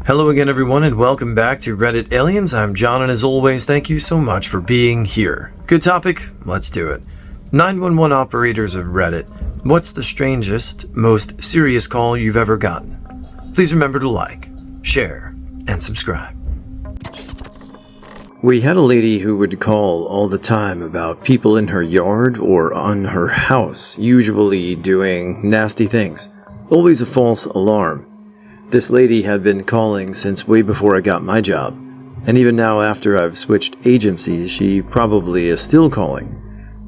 Hello again, everyone, and welcome back to Reddit Aliens. I'm John, and as always, thank you so much for being here. Good topic? Let's do it. 911 operators of Reddit. What's the strangest, most serious call you've ever gotten? Please remember to like, share, and subscribe. We had a lady who would call all the time about people in her yard or on her house, usually doing nasty things. Always a false alarm. This lady had been calling since way before I got my job, and even now after I've switched agencies, she probably is still calling.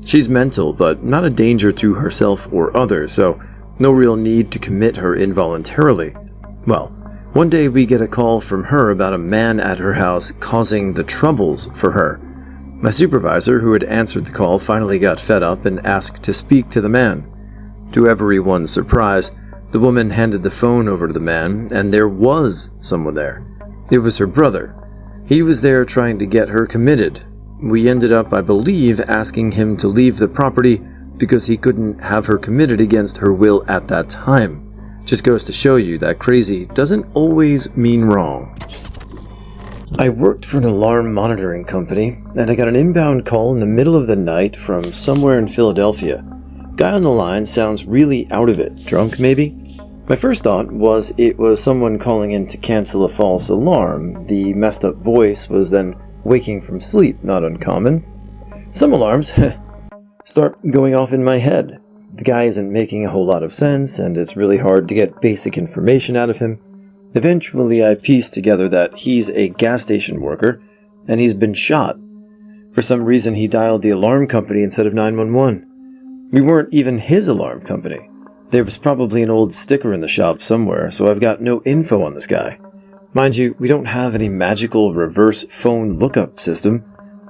She's mental, but not a danger to herself or others, so no real need to commit her involuntarily. Well, one day we get a call from her about a man at her house causing the troubles for her. My supervisor, who had answered the call, finally got fed up and asked to speak to the man. To everyone's surprise, the woman handed the phone over to the man, and there was someone there. It was her brother. He was there trying to get her committed. We ended up, I believe, asking him to leave the property because he couldn't have her committed against her will at that time. Just goes to show you that crazy doesn't always mean wrong. I worked for an alarm monitoring company, and I got an inbound call in the middle of the night from somewhere in Philadelphia. Guy on the line sounds really out of it. Drunk, maybe? My first thought was it was someone calling in to cancel a false alarm. The messed up voice was then waking from sleep, not uncommon. Some alarms start going off in my head. The guy isn't making a whole lot of sense, and it's really hard to get basic information out of him. Eventually, I pieced together that he's a gas station worker, and he's been shot. For some reason, he dialed the alarm company instead of 911. We weren't even his alarm company. There was probably an old sticker in the shop somewhere, so I've got no info on this guy. Mind you, we don't have any magical reverse phone lookup system,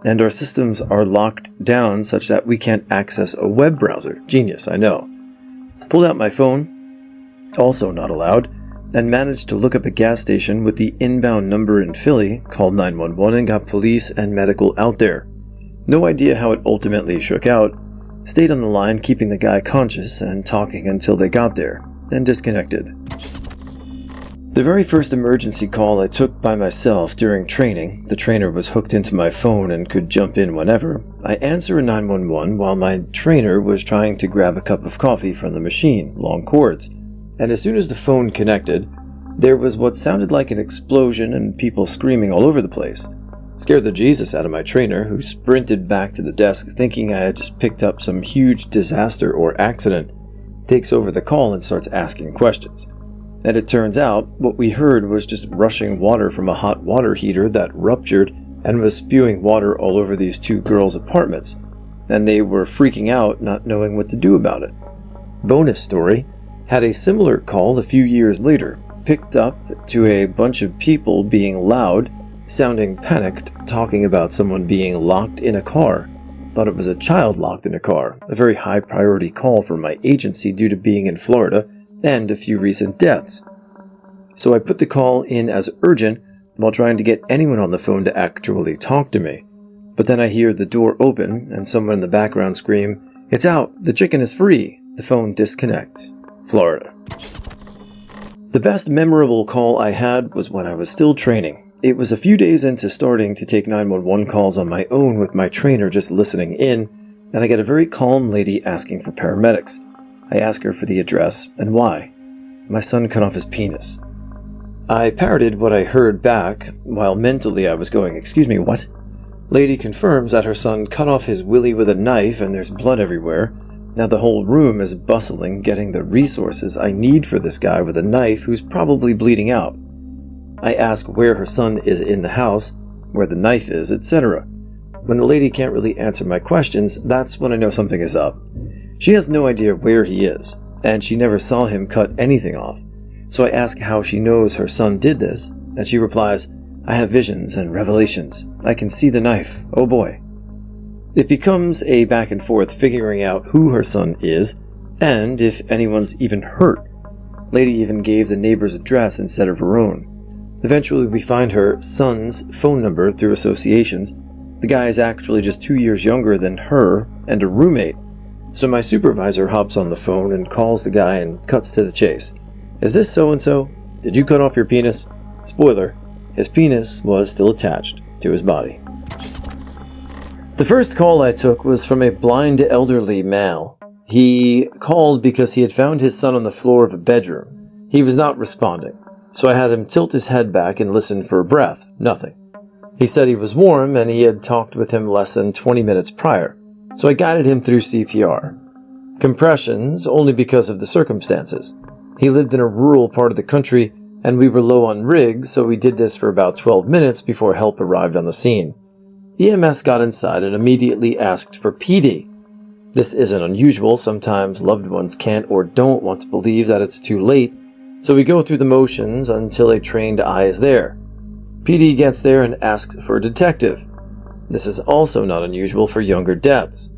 and our systems are locked down such that we can't access a web browser. Genius, I know. Pulled out my phone, also not allowed, and managed to look up a gas station with the inbound number in Philly, called 911, and got police and medical out there. No idea how it ultimately shook out. Stayed on the line, keeping the guy conscious and talking until they got there, and disconnected. The very first emergency call I took by myself during training, the trainer was hooked into my phone and could jump in whenever. I answered 911 while my trainer was trying to grab a cup of coffee from the machine, long cords, and as soon as the phone connected, there was what sounded like an explosion and people screaming all over the place. Scared the Jesus out of my trainer, who sprinted back to the desk thinking I had just picked up some huge disaster or accident, takes over the call and starts asking questions. And it turns out, what we heard was just rushing water from a hot water heater that ruptured and was spewing water all over these two girls' apartments, and they were freaking out, not knowing what to do about it. Bonus story, had a similar call a few years later, picked up to a bunch of people being loud, sounding panicked, talking about someone being locked in a car. Thought it was a child locked in a car, a very high priority call for my agency due to being in Florida and a few recent deaths. So I put the call in as urgent while trying to get anyone on the phone to actually talk to me. But then I hear the door open and someone in the background scream, "It's out! The chicken is free!" The phone disconnects. Florida. The best memorable call I had was when I was still training. It was a few days into starting to take 911 calls on my own with my trainer just listening in, and I get a very calm lady asking for paramedics. I ask her for the address and why. My son cut off his penis. I parroted what I heard back, while mentally I was going, "Excuse me, what?" Lady confirms that her son cut off his willy with a knife and there's blood everywhere. Now the whole room is bustling, getting the resources I need for this guy with a knife who's probably bleeding out. I ask where her son is in the house, where the knife is, etc. When the lady can't really answer my questions, that's when I know something is up. She has no idea where he is, and she never saw him cut anything off. So I ask how she knows her son did this, and she replies, "I have visions and revelations. I can see the knife. Oh boy." It becomes a back and forth figuring out who her son is, and if anyone's even hurt. Lady even gave the neighbor's address instead of her own. Eventually we find her son's phone number through associations. The guy is actually just 2 years younger than her and a roommate. So my supervisor hops on the phone and calls the guy and cuts to the chase. "Is this so-and-so? Did you cut off your penis?" Spoiler, his penis was still attached to his body. The first call I took was from a blind elderly male. He called because he had found his son on the floor of a bedroom. He was not responding, so I had him tilt his head back and listen for a breath. Nothing. He said he was warm and he had talked with him less than 20 minutes prior, so I guided him through CPR. Compressions only because of the circumstances. He lived in a rural part of the country and we were low on rigs, so we did this for about 12 minutes before help arrived on the scene. EMS got inside and immediately asked for PD. This isn't unusual. Sometimes loved ones can't or don't want to believe that it's too late, so we go through the motions until a trained eye is there. PD gets there and asks for a detective. This is also not unusual for younger deaths.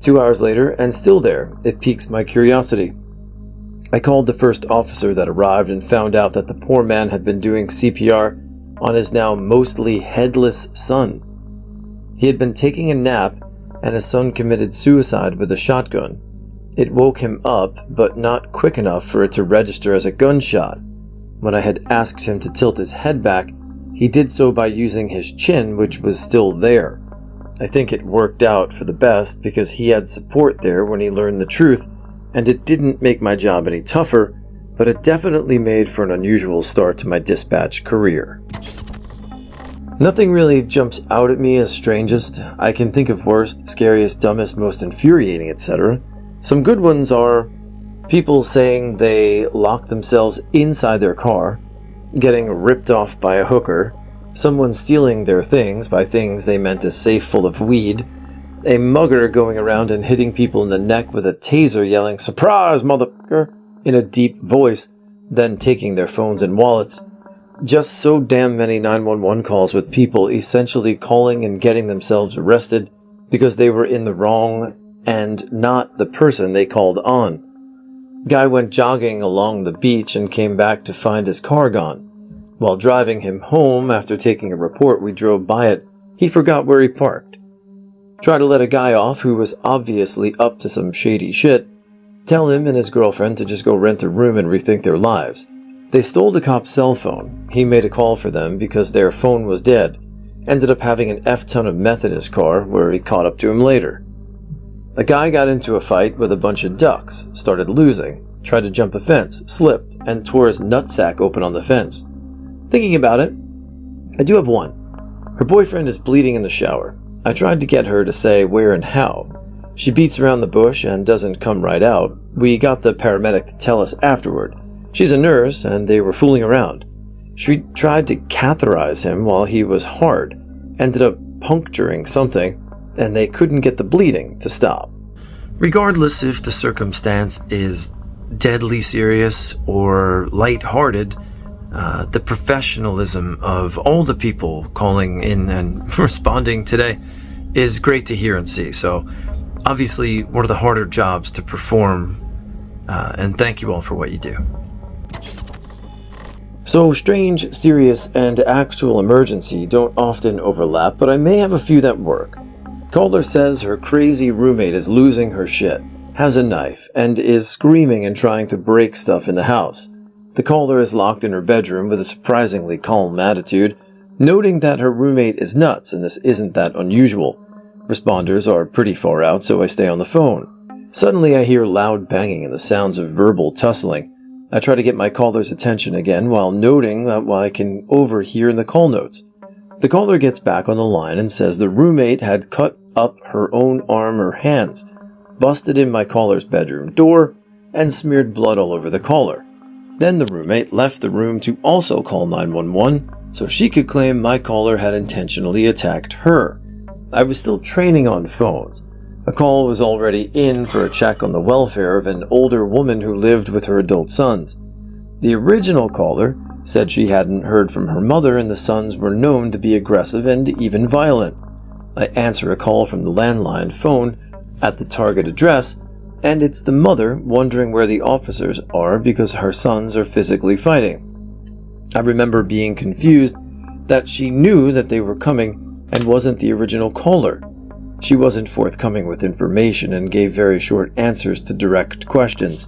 2 hours later, and still there, it piques my curiosity. I called the first officer that arrived and found out that the poor man had been doing CPR on his now mostly headless son. He had been taking a nap, and his son committed suicide with a shotgun. It woke him up, but not quick enough for it to register as a gunshot. When I had asked him to tilt his head back, he did so by using his chin, which was still there. I think it worked out for the best because he had support there when he learned the truth, and it didn't make my job any tougher, but it definitely made for an unusual start to my dispatch career. Nothing really jumps out at me as strangest. I can think of worst, scariest, dumbest, most infuriating, etc. Some good ones are people saying they locked themselves inside their car, getting ripped off by a hooker, someone stealing their things by things they meant a safe full of weed, a mugger going around and hitting people in the neck with a taser yelling, "Surprise, motherfucker!" in a deep voice, then taking their phones and wallets. Just so damn many 911 calls with people essentially calling and getting themselves arrested because they were in the wrong and not the person they called on. Guy went jogging along the beach and came back to find his car gone. While driving him home after taking a report, we drove by it. He forgot where he parked. Try to let a guy off who was obviously up to some shady shit. Tell him and his girlfriend to just go rent a room and rethink their lives. They stole the cop's cell phone. He made a call for them because their phone was dead. Ended up having an F-ton of meth in his car, where he caught up to him later. A guy got into a fight with a bunch of ducks, started losing, tried to jump a fence, slipped, and tore his nutsack open on the fence. Thinking about it, I do have one. Her boyfriend is bleeding in the shower. I tried to get her to say where and how. She beats around the bush and doesn't come right out. We got the paramedic to tell us afterward. She's a nurse, and they were fooling around. She tried to catheterize him while he was hard, ended up puncturing something, and they couldn't get the bleeding to stop. Regardless if the circumstance is deadly serious or lighthearted, the professionalism of all the people calling in and responding today is great to hear and see. So, obviously, one of the harder jobs to perform, and thank you all for what you do. So, strange, serious, and actual emergency don't often overlap, but I may have a few that work. Caller says her crazy roommate is losing her shit, has a knife, and is screaming and trying to break stuff in the house. The caller is locked in her bedroom with a surprisingly calm attitude, noting that her roommate is nuts and this isn't that unusual. Responders are pretty far out, so I stay on the phone. Suddenly I hear loud banging and the sounds of verbal tussling. I try to get my caller's attention again while noting what I can overhear in the call notes. The caller gets back on the line and says the roommate had cut up her own arm or hands, busted in my caller's bedroom door, and smeared blood all over the caller. Then the roommate left the room to also call 911 so she could claim my caller had intentionally attacked her. I was still training on phones. A call was already in for a check on the welfare of an older woman who lived with her adult sons. The original caller said she hadn't heard from her mother and the sons were known to be aggressive and even violent. I answer a call from the landline phone at the target address, and it's the mother wondering where the officers are because her sons are physically fighting. I remember being confused that she knew that they were coming and wasn't the original caller. She wasn't forthcoming with information and gave very short answers to direct questions.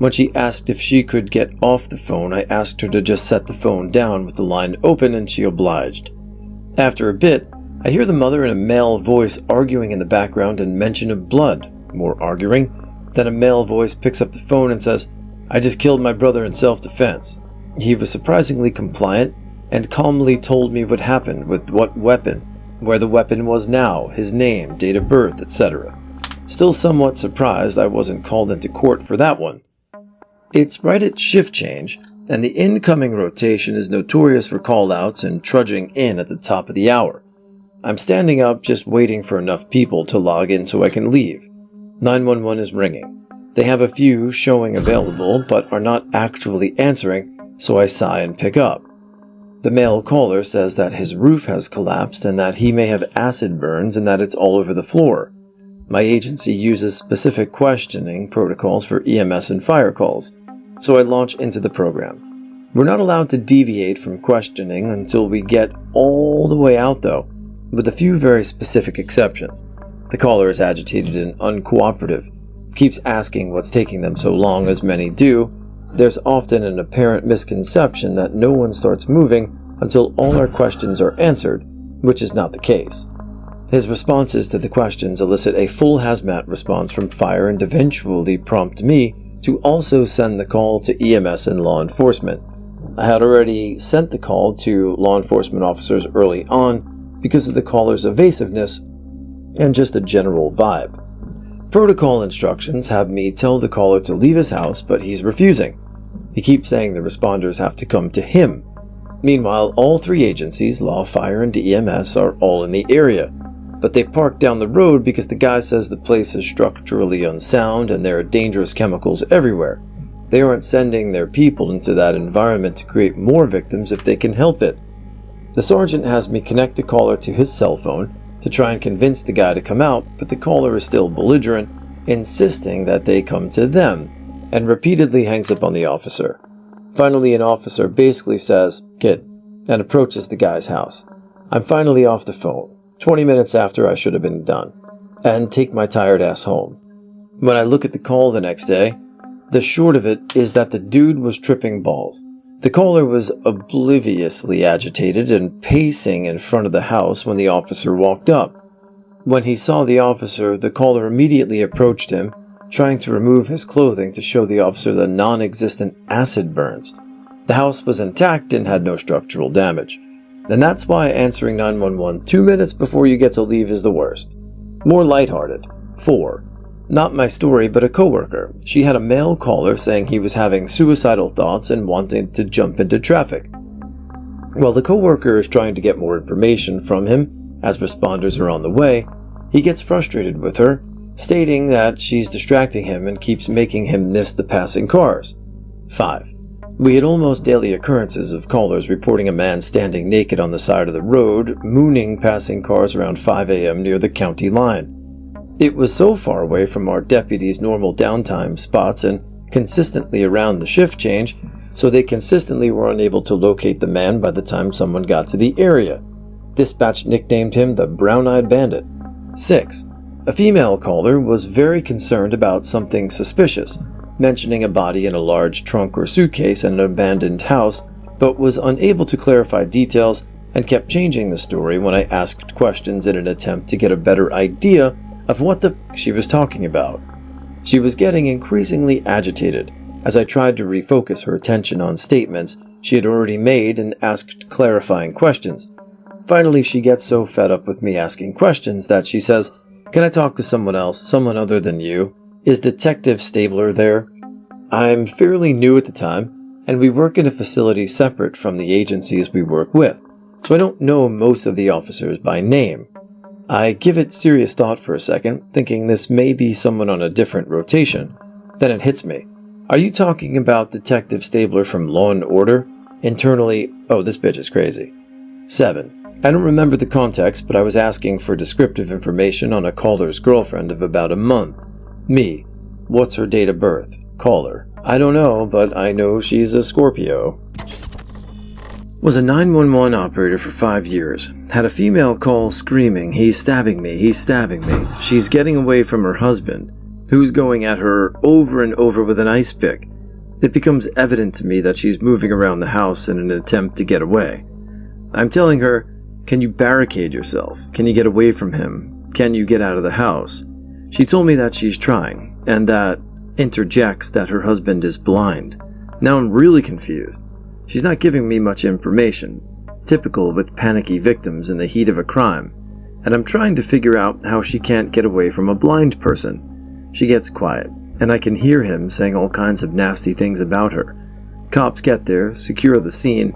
When she asked if she could get off the phone, I asked her to just set the phone down with the line open, and she obliged. After a bit, I hear the mother in a male voice arguing in the background and mention of blood. More arguing. Then a male voice picks up the phone and says, "I just killed my brother in self-defense." He was surprisingly compliant and calmly told me what happened, with what weapon, where the weapon was now, his name, date of birth, etc. Still somewhat surprised I wasn't called into court for that one. It's right at shift change, and the incoming rotation is notorious for call-outs and trudging in at the top of the hour. I'm standing up just waiting for enough people to log in so I can leave. 911 is ringing. They have a few showing available, but are not actually answering, so I sigh and pick up. The male caller says that his roof has collapsed and that he may have acid burns and that it's all over the floor. My agency uses specific questioning protocols for EMS and fire calls, so I launch into the program. We're not allowed to deviate from questioning until we get all the way out though, with a few very specific exceptions. The caller is agitated and uncooperative, keeps asking what's taking them so long, as many do. There's often an apparent misconception that no one starts moving until all our questions are answered, which is not the case. His responses to the questions elicit a full hazmat response from fire and eventually prompt me to also send the call to EMS and law enforcement. I had already sent the call to law enforcement officers early on because of the caller's evasiveness and just a general vibe. Protocol instructions have me tell the caller to leave his house, but he's refusing. He keeps saying the responders have to come to him. Meanwhile, all three agencies, law, fire, and EMS, are all in the area, but they park down the road because the guy says the place is structurally unsound and there are dangerous chemicals everywhere. They aren't sending their people into that environment to create more victims if they can help it. The sergeant has me connect the caller to his cell phone to try and convince the guy to come out, but the caller is still belligerent, insisting that they come to them, and repeatedly hangs up on the officer. Finally, an officer basically says, "Kid," and approaches the guy's house. I'm finally off the phone, 20 minutes after I should have been done, and take my tired ass home. When I look at the call the next day, the short of it is that the dude was tripping balls. The caller was obliviously agitated and pacing in front of the house when the officer walked up. When he saw the officer, the caller immediately approached him, trying to remove his clothing to show the officer the non-existent acid burns. The house was intact and had no structural damage. And that's why answering 911 2 minutes before you get to leave is the worst. More lighthearted. 4. Not my story, but a coworker. She had a male caller saying he was having suicidal thoughts and wanted to jump into traffic. While the coworker is trying to get more information from him, as responders are on the way, he gets frustrated with her, stating that she's distracting him and keeps making him miss the passing cars. 5. We had almost daily occurrences of callers reporting a man standing naked on the side of the road, mooning passing cars around 5 a.m. near the county line. It was so far away from our deputies' normal downtime spots and consistently around the shift change, so they consistently were unable to locate the man by the time someone got to the area. Dispatch nicknamed him the Brown-Eyed Bandit. 6. A female caller was very concerned about something suspicious, mentioning a body in a large trunk or suitcase in an abandoned house, but was unable to clarify details and kept changing the story when I asked questions in an attempt to get a better idea of what the she was talking about. She was getting increasingly agitated as I tried to refocus her attention on statements she had already made and asked clarifying questions. Finally, she gets so fed up with me asking questions that she says, "Can I talk to someone else, someone other than you? Is Detective Stabler there?" I'm fairly new at the time, and we work in a facility separate from the agencies we work with, so I don't know most of the officers by name. I give it serious thought for a second, thinking this may be someone on a different rotation. Then it hits me. Are you talking about Detective Stabler from Law & Order? Internally, oh, this bitch is crazy. 7. I don't remember the context, but I was asking for descriptive information on a caller's girlfriend of about a month. Me. What's her date of birth? Caller. I don't know, but I know she's a Scorpio. Was a 911 operator for 5 years. Had a female call screaming, "He's stabbing me, he's stabbing me." She's getting away from her husband, who's going at her over and over with an ice pick. It becomes evident to me that she's moving around the house in an attempt to get away. I'm telling her, "Can you barricade yourself? Can you get away from him? Can you get out of the house?" She told me that she's trying, and that interjects that her husband is blind. Now I'm really confused. She's not giving me much information, typical with panicky victims in the heat of a crime, and I'm trying to figure out how she can't get away from a blind person. She gets quiet, and I can hear him saying all kinds of nasty things about her. Cops get there, secure the scene,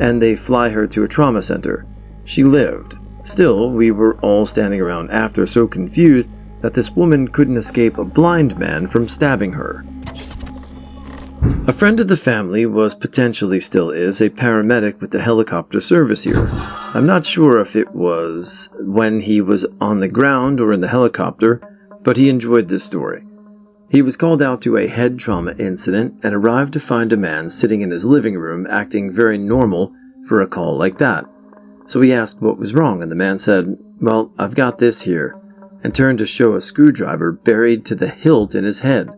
and they fly her to a trauma center. She lived. Still, we were all standing around after, so confused that this woman couldn't escape a blind man from stabbing her. A friend of the family was, potentially still is, a paramedic with the helicopter service here. I'm not sure if it was when he was on the ground or in the helicopter, but he enjoyed this story. He was called out to a head trauma incident and arrived to find a man sitting in his living room acting very normal for a call like that. So he asked what was wrong, and the man said, "Well, I've got this here," and turned to show a screwdriver buried to the hilt in his head.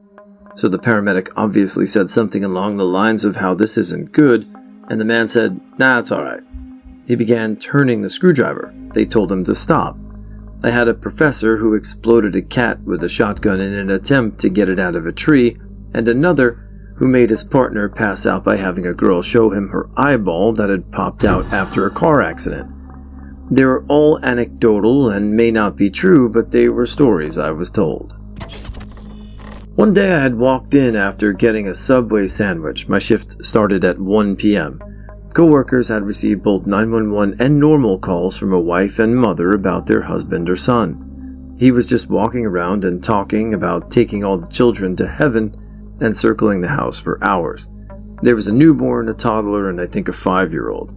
So the paramedic obviously said something along the lines of how this isn't good, and the man said, "Nah, it's alright." He began turning the screwdriver. They told him to stop. I had a professor who exploded a cat with a shotgun in an attempt to get it out of a tree, and another who made his partner pass out by having a girl show him her eyeball that had popped out after a car accident. They were all anecdotal and may not be true, but they were stories I was told. One day I had walked in after getting a Subway sandwich. My shift started at 1 p.m. Coworkers had received both 911 and normal calls from a wife and mother about their husband or son. He was just walking around and talking about taking all the children to heaven and circling the house for hours. There was a newborn, a toddler, and I think a 5-year-old.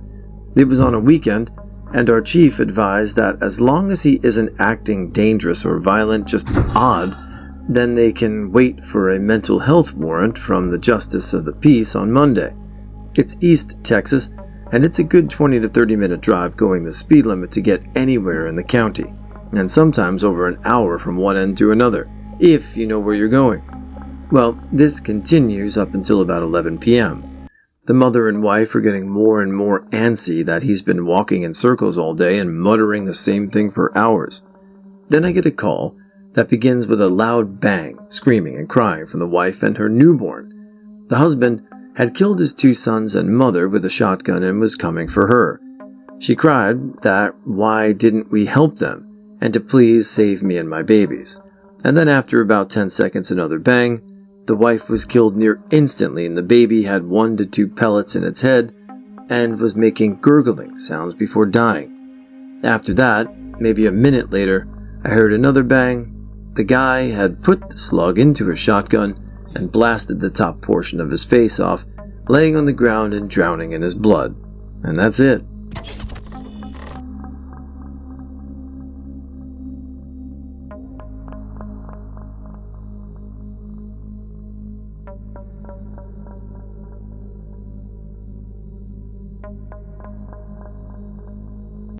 It was on a weekend, and our chief advised that as long as he isn't acting dangerous or violent, just odd, then they can wait for a mental health warrant from the Justice of the Peace on Monday. It's East Texas, and it's a good 20 to 30 minute drive going the speed limit to get anywhere in the county, and sometimes over an hour from one end to another, if you know where you're going. Well, this continues up until about 11 p.m. The mother and wife are getting more and more antsy that he's been walking in circles all day and muttering the same thing for hours. Then I get a call that begins with a loud bang, screaming and crying from the wife and her newborn. The husband had killed his 2 sons and mother with a shotgun and was coming for her. She cried that why didn't we help them, and to please save me and my babies. And then after about 10 seconds another bang. The wife was killed near instantly, and the baby had 1 to 2 pellets in its head and was making gurgling sounds before dying. After that, maybe a minute later, I heard another bang. The guy had put the slug into his shotgun and blasted the top portion of his face off, laying on the ground and drowning in his blood. And that's it.